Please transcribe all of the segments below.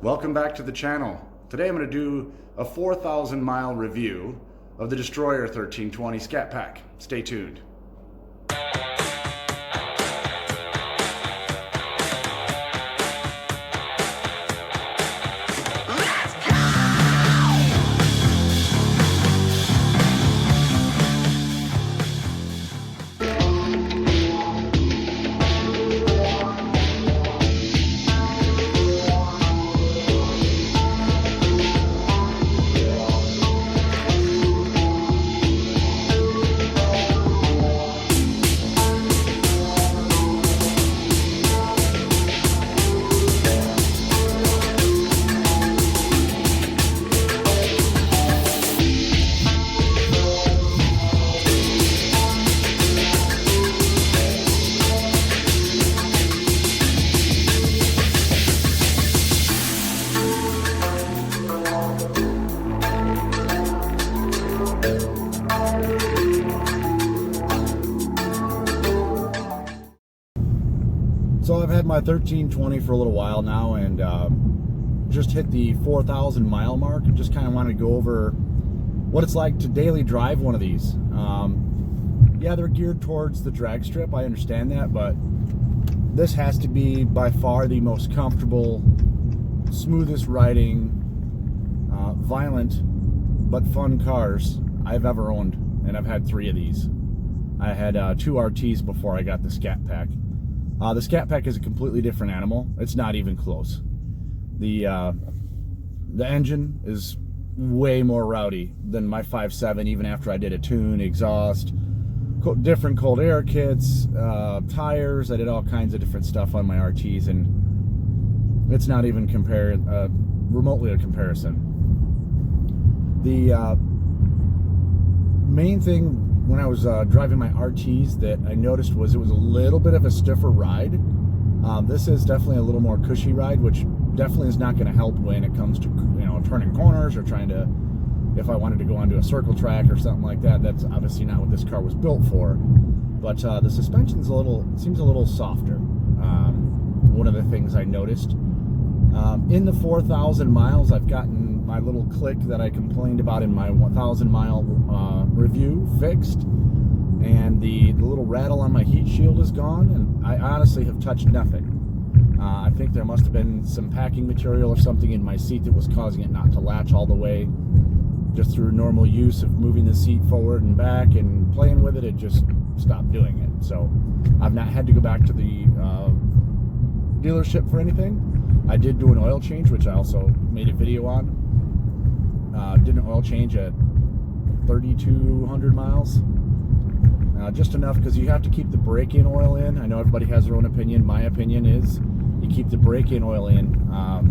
Welcome back to the channel. Today I'm going to do a 4,000 mile review of the Destroyer 1320 Scat Pack. Stay tuned. So I've had my 1320 for a little while now, and just hit the 4,000 mile mark, and just kind of wanted to go over what it's like to daily drive one of these. Yeah, they're geared towards the drag strip, I understand that, but this has to be by far the most comfortable, smoothest riding, violent but fun cars I've ever owned, and I've had 3 of these. I had 2 RTs before I got the Scat Pack. The Scat Pack is a completely different animal. It's not even close. The engine is way more rowdy than my 5.7, even after I did a tune, exhaust, different cold air kits, tires. I did all kinds of different stuff on my RTs, and it's not even remotely a comparison. The main thing when I was driving my RTs that I noticed was it was a little bit of a stiffer ride. This is definitely a little more cushy ride, which definitely is not going to help when it comes to, you know, turning corners or trying to, if I wanted to go onto a circle track or something like that. That's obviously not what this car was built for. But the suspension's seems a little softer. One of the things I noticed. In the 4,000 miles, I've gotten my little click that I complained about in my 1,000 mile review fixed, and the little rattle on my heat shield is gone, and I honestly have touched nothing. I think there must have been some packing material or something in my seat that was causing it not to latch all the way. Just through normal use of moving the seat forward and back and playing with it, it just stopped doing it. So I've not had to go back to the dealership for anything. I did do an oil change, which I also made a video on. Did an oil change at 3,200 miles. Just enough because you have to keep the brake-in oil in. I know everybody has their own opinion. My opinion is you keep the brake-in oil in a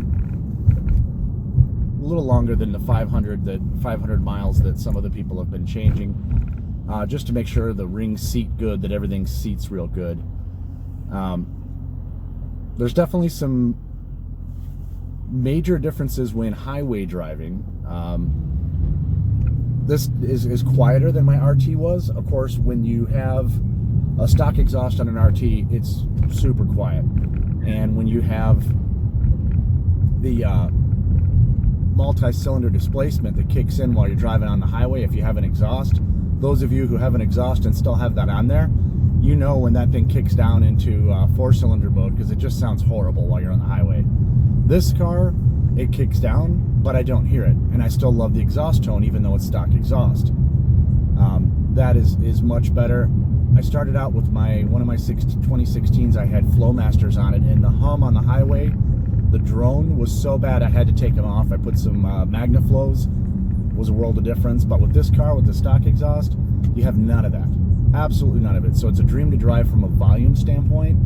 little longer than the 500 miles that some of the people have been changing, just to make sure the rings seat good, that everything seats real good. There's definitely some major differences when highway driving. This is quieter than my RT was. Of course, when you have a stock exhaust on an RT, it's super quiet. And when you have the multi-cylinder displacement that kicks in while you're driving on the highway, if you have an exhaust, those of you who have an exhaust and still have that on there, you know when that thing kicks down into 4-cylinder mode, because it just sounds horrible while you're on the highway. This car, it kicks down, but I don't hear it, and I still love the exhaust tone even though it's stock exhaust. That is much better. I started out with one of my 2016s, I had Flowmasters on it, and the hum on the highway, the drone was so bad I had to take them off. I put some MagnaFlows, was a world of difference. But with this car, with the stock exhaust, you have none of that. Absolutely none of it. So it's a dream to drive from a volume standpoint.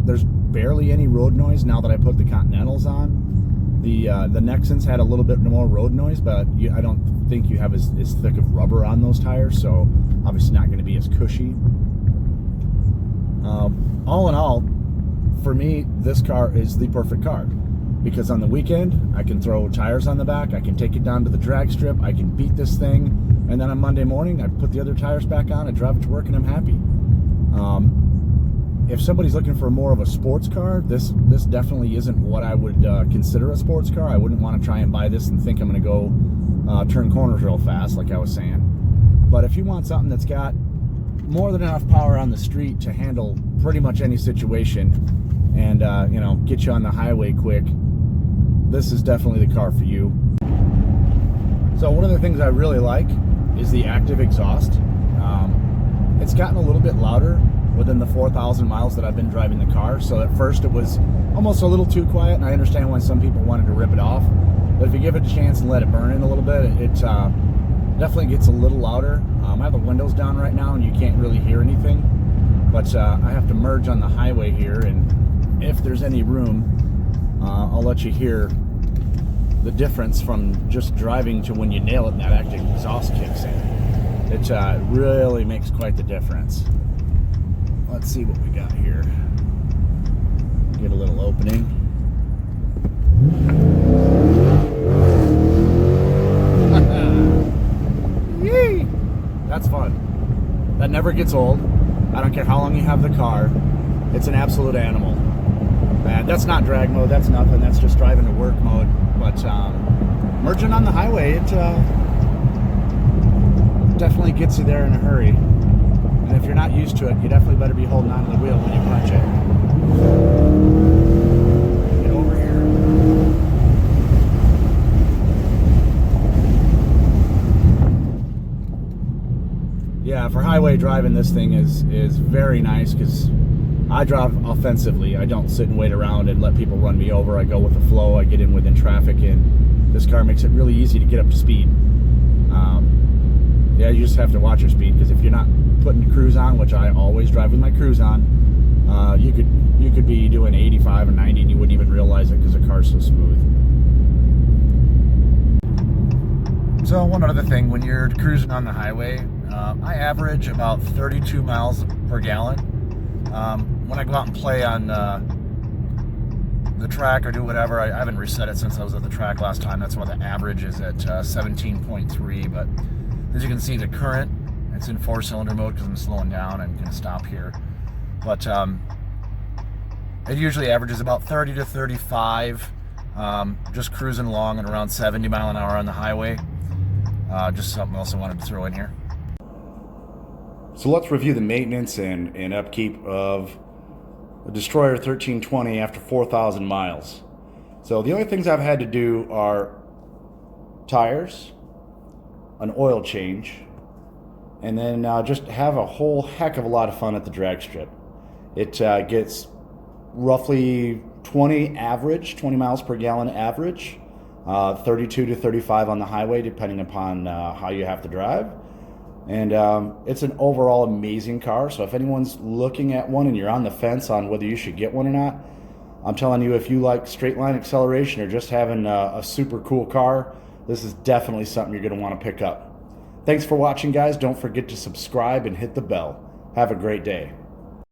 There's barely any road noise now that I put the Continentals on. The Nexans had a little bit more road noise, but I don't think you have as thick of rubber on those tires, so obviously not going to be as cushy. All in all, for me, this car is the perfect car, because on the weekend I can throw tires on the back, I can take it down to the drag strip, I can beat this thing, and then on Monday morning I put the other tires back on, I drive it to work, and I'm happy. if somebody's looking for more of a sports car, this definitely isn't what I would consider a sports car. I wouldn't want to try and buy this and think I'm going to go turn corners real fast, like I was saying. But if you want something that's got more than enough power on the street to handle pretty much any situation and you know, get you on the highway quick, this is definitely the car for you. So one of the things I really like is the active exhaust. It's gotten a little bit louder within the 4,000 miles that I've been driving the car. So at first it was almost a little too quiet, and I understand why some people wanted to rip it off. But if you give it a chance and let it burn in a little bit, it definitely gets a little louder. I have the windows down right now and you can't really hear anything. But I have to merge on the highway here, and if there's any room, I'll let you hear the difference from just driving to when you nail it and that active exhaust kicks in. It really makes quite the difference. Let's see what we got here. Get a little opening. Yay! That's fun. That never gets old. I don't care how long you have the car. It's an absolute animal. And that's not drag mode. That's nothing. That's just driving to work mode. But merging on the highway, it definitely gets you there in a hurry. And if you're not used to it, you definitely better be holding on to the wheel when you punch it. Get over here. Yeah, for highway driving, this thing is very nice because I drive offensively. I don't sit and wait around and let people run me over. I go with the flow. I get in within traffic, and this car makes it really easy to get up to speed. Yeah, you just have to watch your speed, because if you're not putting cruise on, which I always drive with my cruise on, you could be doing 85 or 90 and you wouldn't even realize it because the car's so smooth. So one other thing, when you're cruising on the highway, I average about 32 miles per gallon. When I go out and play on the track or do whatever, I haven't reset it since I was at the track last time. That's why the average is at 17.3. But as you can see, the current, it's in 4-cylinder mode because I'm slowing down and going to stop here. But it usually averages about 30 to 35, just cruising along at around 70 mile an hour on the highway. Just something else I wanted to throw in here. So let's review the maintenance and upkeep of the Destroyer 1320 after 4,000 miles. So the only things I've had to do are tires, an oil change, and then just have a whole heck of a lot of fun at the drag strip. It gets roughly 20 miles per gallon average, 32 to 35 on the highway, depending upon how you have to drive. And it's an overall amazing car. So if anyone's looking at one and you're on the fence on whether you should get one or not, I'm telling you, if you like straight line acceleration or just having a super cool car, this is definitely something you're going to want to pick up. Thanks for watching, guys. Don't forget to subscribe and hit the bell. Have a great day.